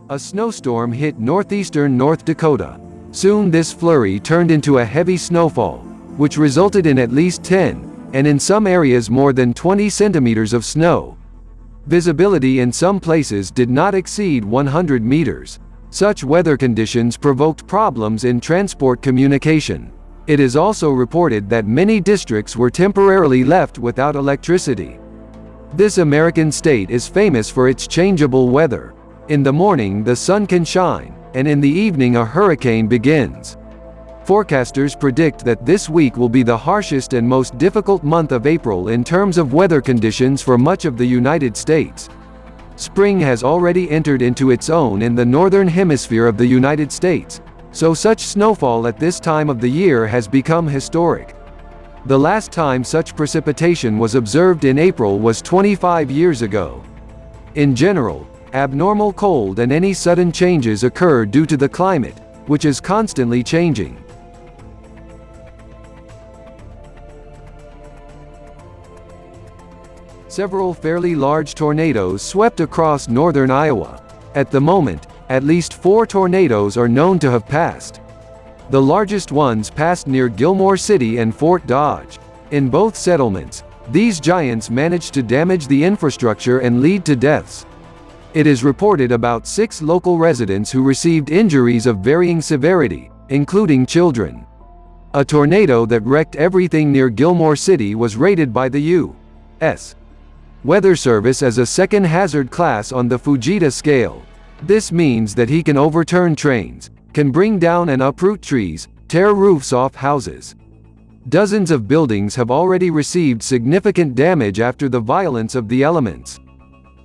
A snowstorm hit northeastern North Dakota. Soon this flurry turned into a heavy snowfall, which resulted in at least 10, and in some areas more than 20 centimeters of snow. Visibility in some places did not exceed 100 meters. Such weather conditions provoked problems in transport communication. It is also reported that many districts were temporarily left without electricity. This American state is famous for its changeable weather. In the morning the sun can shine, and in the evening a hurricane begins. Forecasters predict that this week will be the harshest and most difficult month of April in terms of weather conditions for much of the United States. Spring has already entered into its own in the northern hemisphere of the United States, so such snowfall at this time of the year has become historic. The last time such precipitation was observed in April was 25 years ago. In general, abnormal cold and any sudden changes occur due to the climate, which is constantly changing. Several fairly large tornadoes swept across northern Iowa. At the moment, at least 4 tornadoes are known to have passed. The largest ones passed near Gilmore City and Fort Dodge. In both settlements, these giants managed to damage the infrastructure and lead to deaths. It is reported about 6 local residents who received injuries of varying severity, including children. A tornado that wrecked everything near Gilmore City was rated by the U.S. Weather Service as a second hazard class on the Fujita scale. This means that he can overturn trains, can bring down and uproot trees, tear roofs off houses. Dozens of buildings have already received significant damage after the violence of the elements.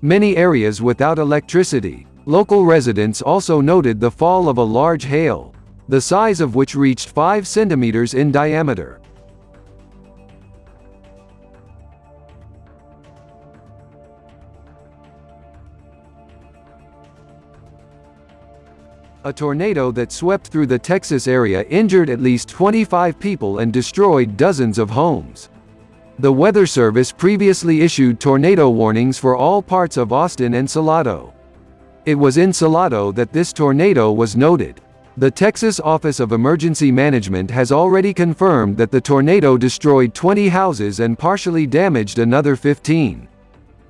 Many areas without electricity. Local residents also noted the fall of a large hail, the size of which reached 5 centimeters in diameter. A tornado that swept through the Texas area injured at least 25 people and destroyed dozens of homes. The Weather Service previously issued tornado warnings for all parts of Austin and Salado. It was in Salado that this tornado was noted. The Texas Office of Emergency Management has already confirmed that the tornado destroyed 20 houses and partially damaged another 15.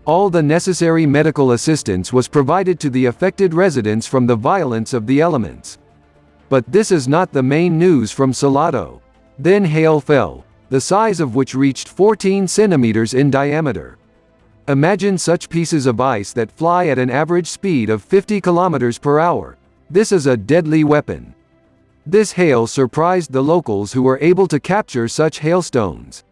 All the necessary medical assistance was provided to the affected residents from the violence of the elements. But this is not the main news from Salado. Then hail fell, the size of which reached 14 centimeters in diameter. Imagine such pieces of ice that fly at an average speed of 50 kilometers per hour. This is a deadly weapon. This hail surprised the locals who were able to capture such hailstones.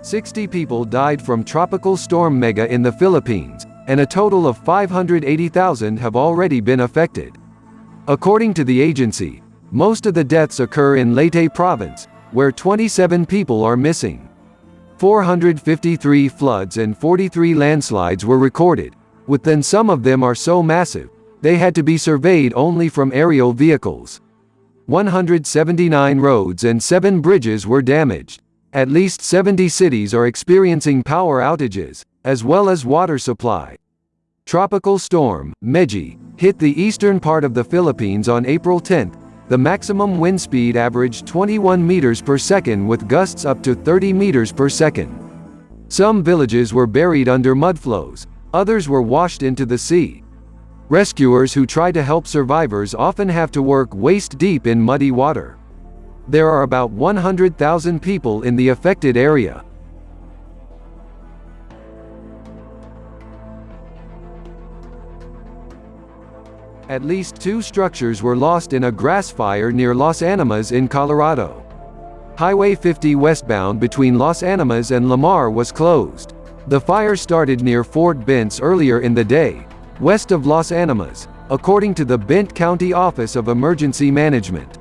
"60 people died from Tropical Storm Megi in the Philippines, and a total of 580,000 have already been affected. According to the agency, most of the deaths occur in Leyte province, where 27 people are missing. 453 floods and 43 landslides were recorded, then some of them are so massive, they had to be surveyed only from aerial vehicles. 179 roads and 7 bridges were damaged. At least 70 cities are experiencing power outages, as well as water supply." Tropical storm Megi hit the eastern part of the Philippines on April 10. The maximum wind speed averaged 21 meters per second with gusts up to 30 meters per second. Some villages were buried under mudflows, others were washed into the sea. Rescuers who try to help survivors often have to work waist-deep in muddy water. There are about 100,000 people in the affected area. At least 2 structures were lost in a grass fire near Los Animas in Colorado. Highway 50 westbound between Los Animas and Lamar was closed. The fire started near Fort Bent's earlier in the day, west of Los Animas, according to the Bent County Office of Emergency Management.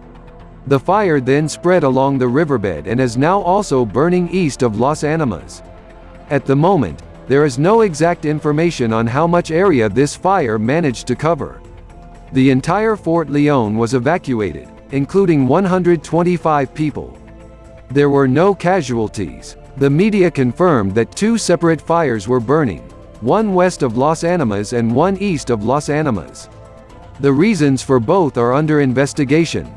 The fire then spread along the riverbed and is now also burning east of Los Animas. At the moment, There is no exact information on how much area this fire managed to cover. The entire Fort Leon was evacuated, including 125 people. There were no casualties. The media confirmed that 2 separate fires were burning, one west of Las Animas and one east of Las Animas. The reasons for both are under investigation.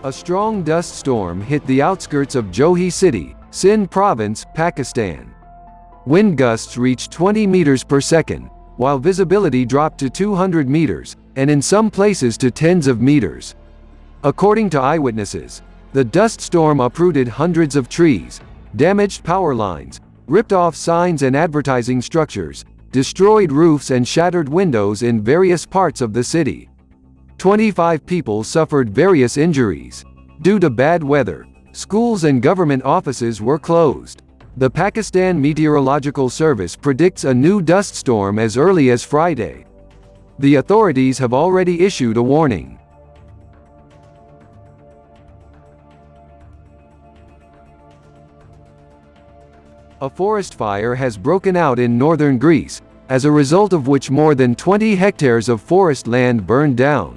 A strong dust storm hit the outskirts of Johi City, Sindh Province, Pakistan. Wind gusts reached 20 meters per second, while visibility dropped to 200 meters, and in some places to tens of meters. According to eyewitnesses, the dust storm uprooted hundreds of trees, damaged power lines, ripped off signs and advertising structures, destroyed roofs and shattered windows in various parts of the city. 25 people suffered various injuries. Due to bad weather, schools and government offices were closed. The Pakistan Meteorological Service predicts a new dust storm as early as Friday. The authorities have already issued a warning. A forest fire has broken out in northern Greece, as a result of which more than 20 hectares of forest land burned down.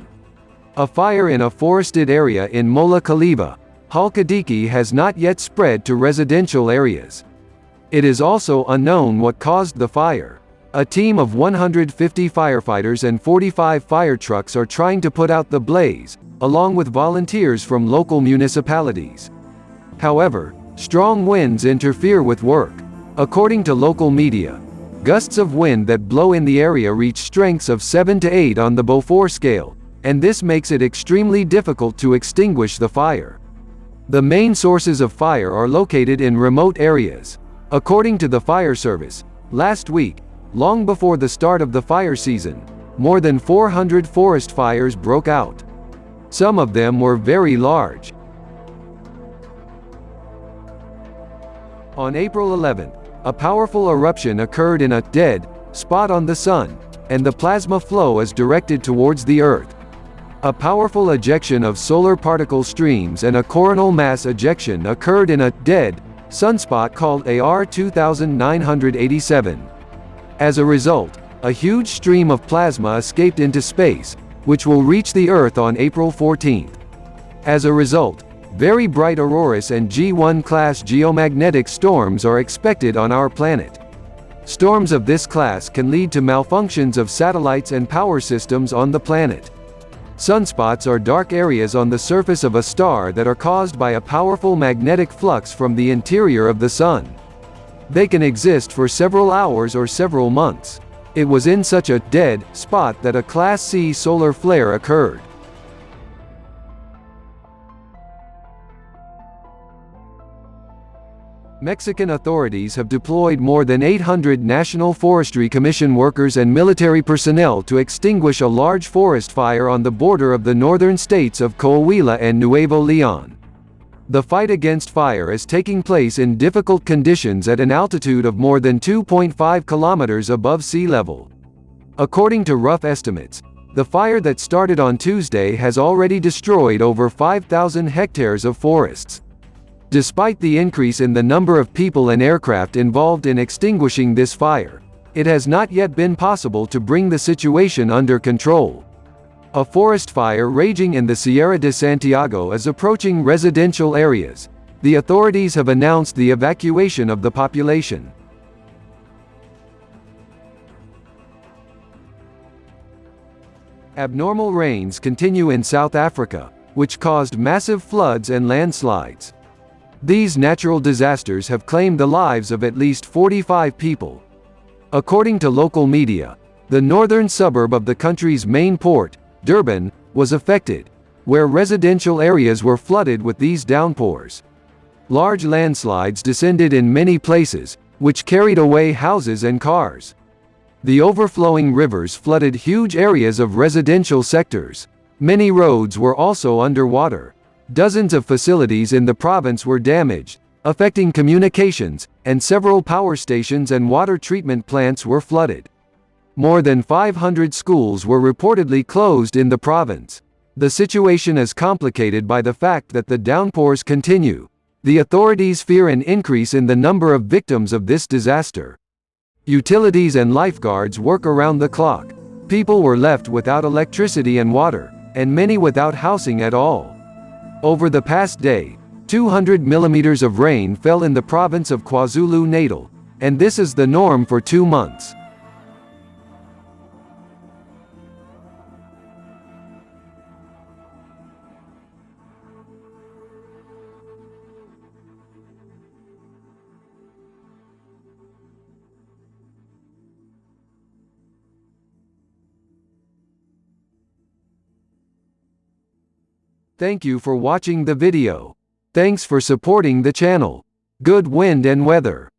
A fire in a forested area in Mola Kaliva, Halkidiki has not yet spread to residential areas. It is also unknown what caused the fire. A team of 150 firefighters and 45 fire trucks are trying to put out the blaze, along with volunteers from local municipalities. However, strong winds interfere with work. According to local media, gusts of wind that blow in the area reach strengths of 7 to 8 on the Beaufort scale, and this makes it extremely difficult to extinguish the fire. The main sources of fire are located in remote areas. According to the fire service, last week, long before the start of the fire season, more than 400 forest fires broke out. Some of them were very large. On April 11, a powerful eruption occurred in a dead spot on the Sun, and the plasma flow is directed towards the Earth. A powerful ejection of solar particle streams and a coronal mass ejection occurred in a dead sunspot called AR 2987. As a result, a huge stream of plasma escaped into space, which will reach the Earth on April 14. As a result, very bright auroras and G1 class geomagnetic storms are expected on our planet. Storms of this class can lead to malfunctions of satellites and power systems on the planet. Sunspots are dark areas on the surface of a star that are caused by a powerful magnetic flux from the interior of the Sun. They can exist for several hours or several months. It was in such a dead spot that a Class C solar flare occurred. Mexican authorities have deployed more than 800 National Forestry Commission workers and military personnel to extinguish a large forest fire on the border of the northern states of Coahuila and Nuevo Leon. The fight against fire is taking place in difficult conditions at an altitude of more than 2.5 kilometers above sea level. According to rough estimates, the fire that started on Tuesday has already destroyed over 5,000 hectares of forests. Despite the increase in the number of people and aircraft involved in extinguishing this fire, it has not yet been possible to bring the situation under control. A forest fire raging in the Sierra de Santiago is approaching residential areas. The authorities have announced the evacuation of the population. Abnormal rains continue in South Africa, which caused massive floods and landslides. These natural disasters have claimed the lives of at least 45 people. According to local media, the northern suburb of the country's main port, Durban, was affected, where residential areas were flooded with these downpours. Large landslides descended in many places, which carried away houses and cars. The overflowing rivers flooded huge areas of residential sectors. Many roads were also underwater. Dozens of facilities in the province were damaged, affecting communications, and several power stations and water treatment plants were flooded. More than 500 schools were reportedly closed in the province. The situation is complicated by the fact that the downpours continue. The authorities fear an increase in the number of victims of this disaster. Utilities and lifeguards work around the clock. People were left without electricity and water, and many without housing at all. Over the past day, 200 millimeters of rain fell in the province of KwaZulu-Natal, and this is the norm for 2 months. Thank you for watching the video. Thanks for supporting the channel. Good wind and weather.